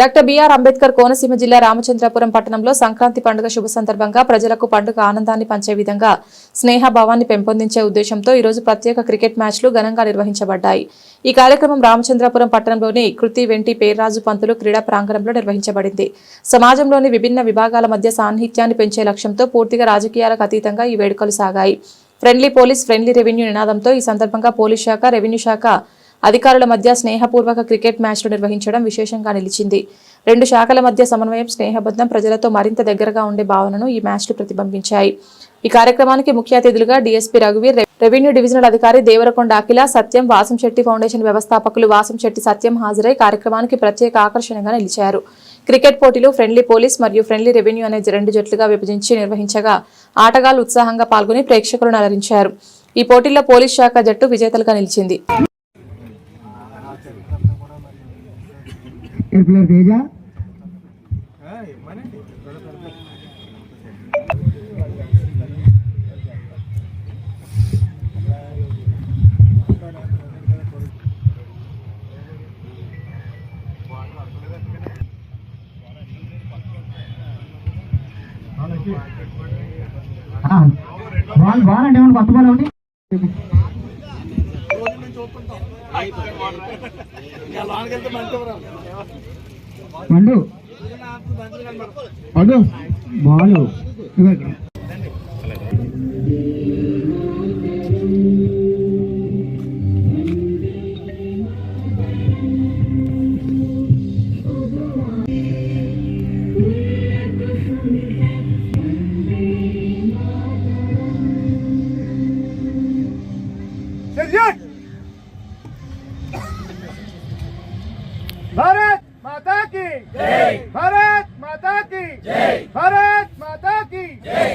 Doctor BR Ambedkar Konaseema జిల్లా రామచంద్రపురం పట్టణంలో సంక్రాంతి పండుగ శుభ సందర్భంగా ప్రజలకు పండుగ ఆనందాన్ని పంచే విధంగా స్నేహభావాన్ని పెంపొందించే ఉద్దేశంతో ఈ రోజు ప్రత్యేక క్రికెట్ మ్యాచ్లు ఘనంగా నిర్వహించబడ్డాయి. ఈ కార్యక్రమం రామచంద్రపురం పట్టణంలోని కృతి వెంటి పేర్రాజు పంతులు క్రీడా ప్రాంగణంలో నిర్వహించబడింది. సమాజంలోని విభిన్న విభాగాల మధ్య సాన్నిహిత్యాన్ని పెంచే లక్ష్యంతో పూర్తిగా రాజకీయాలకు అతీతంగా ఈ వేడుకలు సాగాయి. ఫ్రెండ్లీ పోలీస్ ఫ్రెండ్లీ రెవెన్యూ నినాదంతో ఈ సందర్భంగా పోలీస్ శాఖ, రెవెన్యూ శాఖ అధికారుల మధ్య స్నేహపూర్వక క్రికెట్ మ్యాచ్లు నిర్వహించడం విశేషంగా నిలిచింది. రెండు శాఖల మధ్య సమన్వయం, స్నేహబంధం, ప్రజలతో మరింత దగ్గరగా ఉండే భావనను ఈ మ్యాచ్లు ప్రతిబింబించాయి. ఈ కార్యక్రమానికి ముఖ్య అతిథులుగా డీఎస్పీ రఘువీర్, రెవెన్యూ డివిజనల్ అధికారి దేవరకొండ అఖిల, సత్యం, వాసంశెట్టి ఫౌండేషన్ వ్యవస్థాపకులు వాసంశెట్టి సత్యం హాజరై కార్యక్రమానికి ప్రత్యేక ఆకర్షణగా నిలిచారు. క్రికెట్ పోటీలు ఫ్రెండ్లీ పోలీస్ మరియు ఫ్రెండ్లీ రెవెన్యూ అనే రెండు జట్లుగా విభజించి నిర్వహించగా ఆటగాళ్లు ఉత్సాహంగా పాల్గొని ప్రేక్షకులను అలరించారు. ఈ పోటీల్లో పోలీస్ శాఖ జట్టు విజేతలుగా నిలిచింది. బాగుంటే కొత్త బాల్ ఒకటి మండు అడు బాలు भारत माता की जय, भारत माता की जय, भारत माता की जय.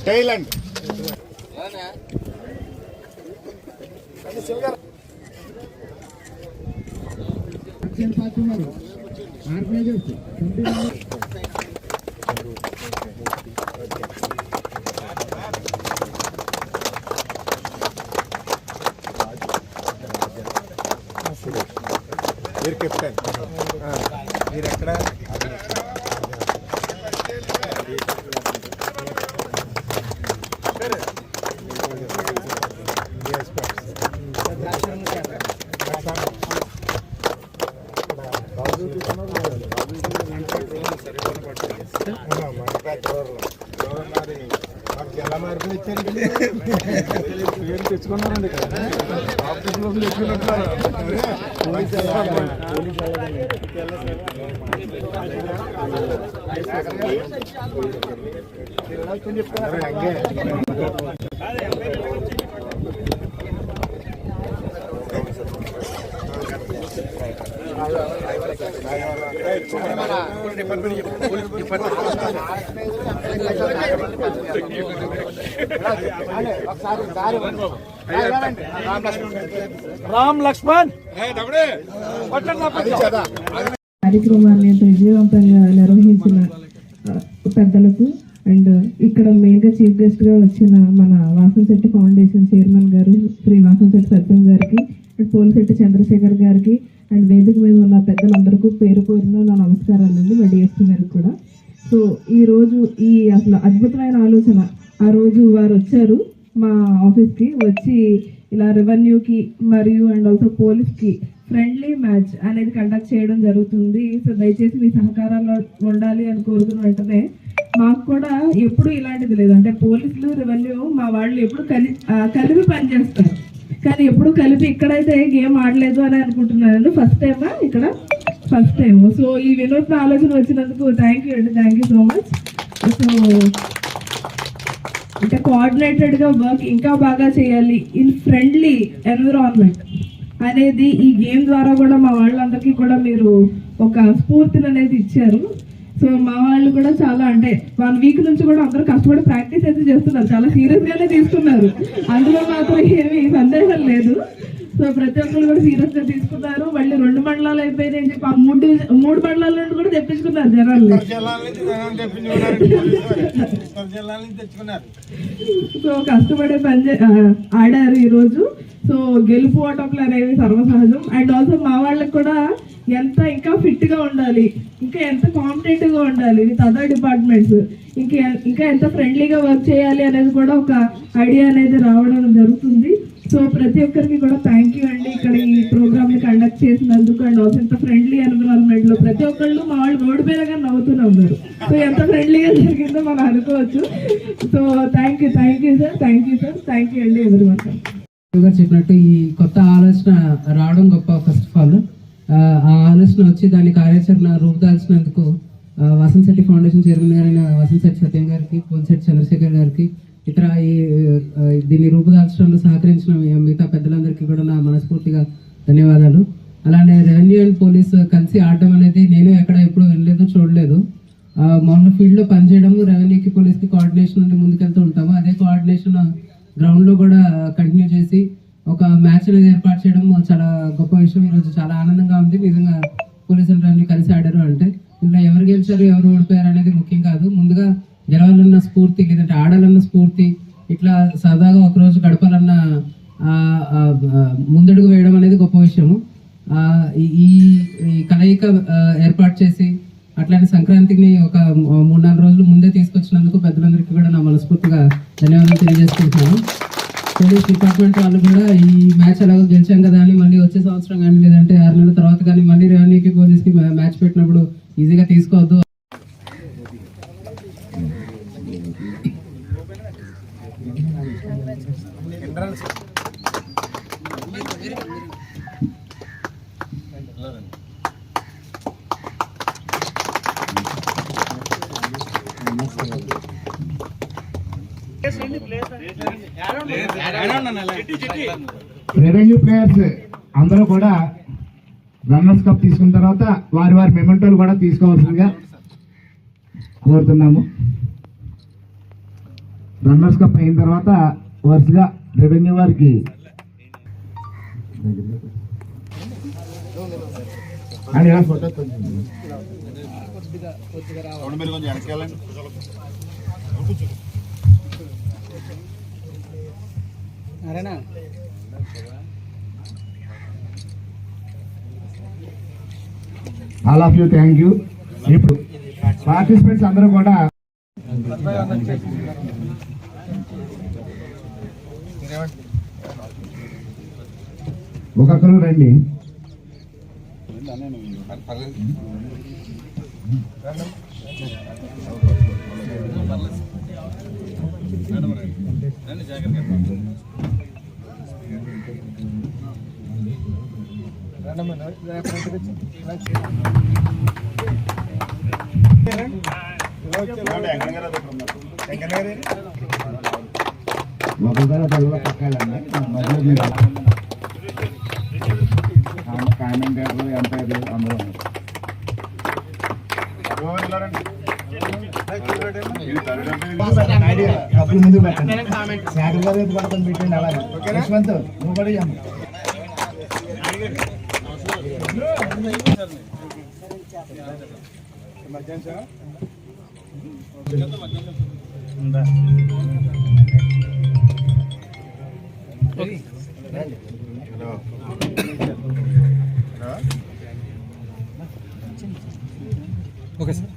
థాయిలాండ్ మీరు కెప్టెన్, మీరు ఎక్కడ ఎలా మార్పులు ఇచ్చారు పేరు తెచ్చుకున్నారండి. ఆఫీసులో తెచ్చుకున్నట్టున్నారు. రామ్ లక్ష్మణ్ కార్యక్రమాన్ని విజయవంతంగా నిర్వహించిన పెద్దలకు అండ్ ఇక్కడ మెయిన్ గా చీఫ్ గెస్ట్ గా వచ్చిన మన వాసంశెట్టి ఫౌండేషన్ చైర్మన్ గారు శ్రీ వాసంశెట్టి సత్యం గారికి అండ్ పోలిశెట్టి చంద్రశేఖర్ గారికి అండ్ వేదిక మీద ఉన్న పెద్దలందరికీ పేరు పేరున నా నమస్కారాలండి. మా డిఎస్పీ గారికి కూడా. సో ఈ రోజు ఈ అసలు అద్భుతమైన ఆలోచన, ఆ రోజు వారు వచ్చారు మా ఆఫీస్కి, వచ్చి ఇలా రెవెన్యూకి మరియు అండ్ ఆల్సో పోలీస్కి ఫ్రెండ్లీ మ్యాచ్ అనేది కండక్ట్ చేయడం జరుగుతుంది. సో దయచేసి మీ సహకారాలు ఉండాలి అని కోరుకున్న వెంటనే మాకు కూడా ఎప్పుడు ఇలాంటిది లేదు. అంటే పోలీసులు రెవెన్యూ మా వాళ్ళు ఎప్పుడు కలిపి పనిచేస్తారు, కానీ ఎప్పుడు కలిపి ఇక్కడైతే గేమ్ ఆడలేదు అని అనుకుంటున్నాను. ఫస్ట్ టైమా ఇక్కడ? First time. సో ఈ వినూత్న ఆలోచన వచ్చినందుకు థ్యాంక్ యూ అండి, thank you so much. So అంటే కోఆర్డినేటెడ్గా వర్క్ ఇంకా బాగా చేయాలి ఇన్ ఫ్రెండ్లీ ఎన్విరాన్మెంట్ అనేది ఈ గేమ్ ద్వారా కూడా మా వాళ్ళందరికీ కూడా మీరు ఒక స్ఫూర్తిని అనేది ఇచ్చారు. సో మా వాళ్ళు కూడా చాలా అంటే 1 వీక్ నుంచి కూడా అందరూ కష్టపడి ప్రాక్టీస్ అయితే చేస్తున్నారు, చాలా సీరియస్గానే తీసుకున్నారు, అందులో మాత్రం ఏమీ సందేహం లేదు. సో ప్రతి ఒక్కరు కూడా సీరియస్ గా తీసుకున్నారు. మళ్ళీ 2 మండలాలు అయిపోయినాయని చెప్పి ఆ 3 మండలాల నుండి కూడా తెప్పించుకున్నారు జనాలు. సో కష్టపడే ఆడారు ఈ రోజు. సో గెలుపు ఓటములు అనేవి సర్వసహజం. అండ్ ఆల్సో మా వాళ్ళకి కూడా ఇంకా ఫిట్ గా ఉండాలి, ఇంకా ఎంత కాంపిటేటివ్ గా ఉండాలి విత్ అదర్ డిపార్ట్మెంట్స్, ఇంకా ఎంత ఫ్రెండ్లీగా వర్క్ చేయాలి అనేది కూడా ఒక ఐడియా అనేది రావడం జరుగుతుంది. సో ప్రతి ఒక్కరికి కూడా థ్యాంక్ యూ అండి, ఇక్కడ ఈ ప్రోగ్రామ్ ని కండక్ట్ చేసినందుకు. అండ్ ఆల్సో ఎంత ఫ్రెండ్లీ ఎన్విరాన్మెంట్ లో ప్రతి ఒక్కళ్ళు మా వాళ్ళు రోడ్డు పేరుగా నవ్వుతూనే ఉన్నారు. సో ఎంత ఫ్రెండ్లీగా జరిగిందో మనం అనుకోవచ్చు. So thank you sir, thank you అండి ఎవరివన్. గారు చెప్పినట్టు ఈ కొత్త ఆలోచన రావడం గొప్ప. ఫస్ట్ ఆఫ్ ఆల్ ఆ ఆలోచన వచ్చి దాని కార్యాచరణ రూపుదాల్చినందుకు వసంత్ శెట్టి ఫౌండేషన్ చైర్మన్ గారైన వసంత్ శెట్టి సత్యం గారికి, పోలిశెట్టి చంద్రశేఖర్ గారికి, ఇతర దీన్ని రూపుదాల్చడంలో సహకరించిన మిగతా పెద్దలందరికీ కూడా నా మనస్ఫూర్తిగా ధన్యవాదాలు. అలానే రెవెన్యూ అండ్ పోలీస్ కలిసి ఆడడం అనేది నేను ఎక్కడ ఎప్పుడు వినలేదు, చూడలేదు. మామూలు ఫీల్డ్లో పనిచేయడము, రెవెన్యూకి పోలీస్కి కోఆర్డినేషన్ నుండి ముందుకెళ్తూ ఉంటాము. అదే కోఆర్డినేషన్ గ్రౌండ్లో కూడా కంటిన్యూ చేసి ఒక మ్యాచ్ అనేది ఏర్పాటు చేయడం చాలా గొప్ప విషయం. ఈరోజు చాలా ఆనందంగా ఉంది. నిజంగా పోలీస్ అండ్ రెవెన్యూ కలిసి ఆడారు అంటే ఇందులో ఎవరు గెలిచారు ఎవరు ఓడిపోయారు అనేది ముఖ్యం కాదు. ముందుగా గెలవాలన్న స్ఫూర్తి, లేదంటే ఆడాలన్న స్ఫూర్తి, ఇట్లా సరదాగా ఒకరోజు గడపాలన్న ముందడుగు వేయడం అనేది గొప్ప విషయము. ఈ కలయిక ఏర్పాటు చేసి అట్లానే సంక్రాంతిని ఒక 3-4 రోజులు ముందే తీసుకొచ్చినందుకు పెద్దలందరికీ కూడా నా మనస్ఫూర్తిగా ధన్యవాదాలు తెలియజేసుకుంటున్నాను. పోలీస్ డిపార్ట్మెంట్ వాళ్ళు కూడా ఈ మ్యాచ్ ఎలాగో గెలిచాం కదా అని మళ్ళీ వచ్చే సంవత్సరం కానీ లేదంటే 6 నెలల తర్వాత కానీ మళ్ళీ రెవెన్యూకి పోలీస్కి మ్యాచ్ పెట్టినప్పుడు ఈజీగా తీసుకోవద్దు. రెవెన్యూ ప్లేయర్స్ అందరూ కూడా రన్నర్స్ కప్ తీసుకున్న తర్వాత వారి మెమెంటోలు కూడా తీసుకోవాల్సిందిగా కోరుతున్నాము. రన్నర్స్ కప్ అయిన తర్వాత వరుసగా రెవెన్యూ వారికి అని ఇలా photo all of you thank you. ఇప్పుడు పార్టిసిపెంట్స్ అందరూ కూడా ఒక్కొక్కరు రండి. ఒకరిలో పక్కాలండి కామెంటేటర్లు ఎంపైర్లు అందరూ కప్పులు ముందు పెట్టండి. శాఖ గారు పడుతుంది పెట్టండి. అలాగే యశ్వంత్ నువ్వు కూడా ఓకే సార్.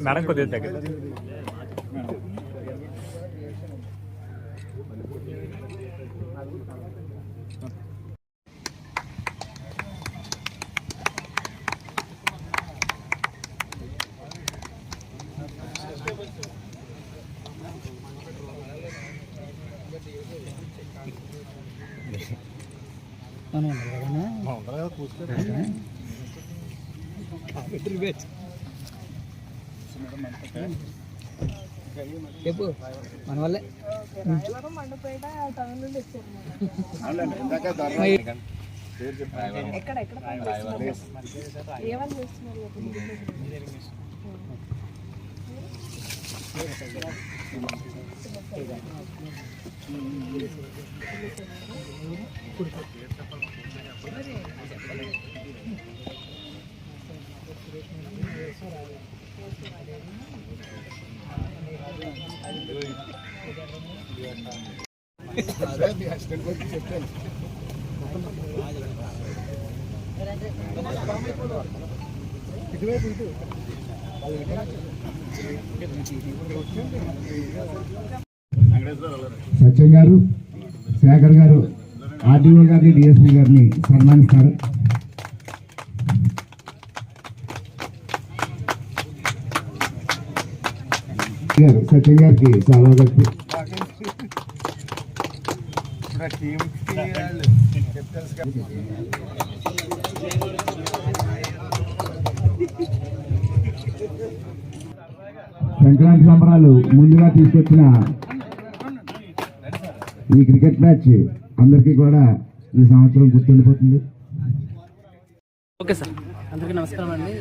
మేడం కొద్దిగా దగ్గర చెప్పు మన వల్లే సత్యం గారు, శేఖర్ గారు ఆర్డీఓ గారిని, డిఎస్పీ గారిని సన్మానిస్తారు. సత్యం గారికి చాలా గట్టి సంక్రాంతి సంబరాలు ముందుగా తీసుకొచ్చిన ఈ క్రికెట్ మ్యాచ్ అందరికీ కూడా ఈ సంవత్సరం గుర్తుండిపోతుంది. ఓకే సార్, అందరికీ నమస్కారం అండి.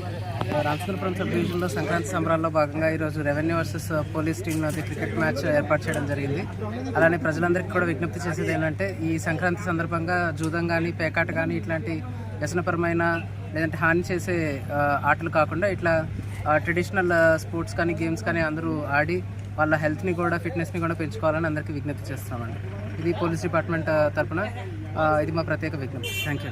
రామచంద్రపురం సబ్ డివిజన్లో సంక్రాంతి సంబరాల్లో భాగంగా ఈరోజు రెవెన్యూ వర్సెస్ పోలీస్ టీం అది క్రికెట్ మ్యాచ్ ఏర్పాటు చేయడం జరిగింది. అలానే ప్రజలందరికీ కూడా విజ్ఞప్తి చేసేది ఏంటంటే ఈ సంక్రాంతి సందర్భంగా జూదం కానీ, పేకాట కానీ ఇట్లాంటి వ్యసనపరమైన లేదంటే హాని చేసే ఆటలు కాకుండా ఇట్లా ట్రెడిషనల్ స్పోర్ట్స్ కానీ, గేమ్స్ కానీ అందరూ ఆడి వాళ్ళ హెల్త్ని కూడా, ఫిట్నెస్ని కూడా పెంచుకోవాలని అందరికీ విజ్ఞప్తి చేస్తున్నామండి. ఇది పోలీస్ డిపార్ట్మెంట్ తరఫున ఇది మా ప్రత్యేక విజ్ఞప్తి. Thank you.